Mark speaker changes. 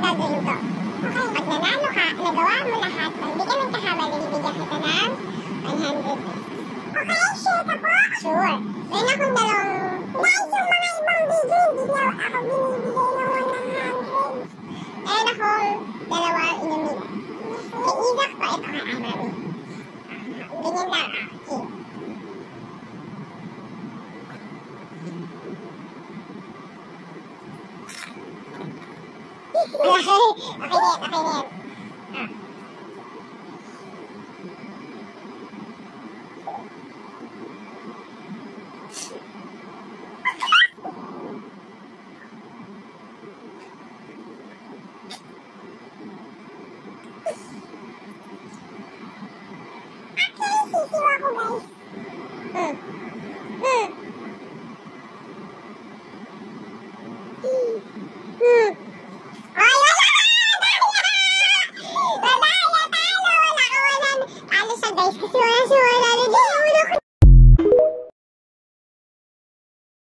Speaker 1: gagawin ko. Okay, pag nanalo ka, nagawa mo lahat, pagbigyan ng kahabal, bibigyan kita ng 100 pesos. Okay, sure ka po? Sure. Meron akong dalawang... Guys, yung mga ibang video, hindi niya ako binibigay ng 100. Meron akong dalawang inumin. Kay Isaac po, ito ka, Amami. Ganyan lang, okay. Okay din. Sisiwa ko, guys. Guys, kasi wala siya, wala na din.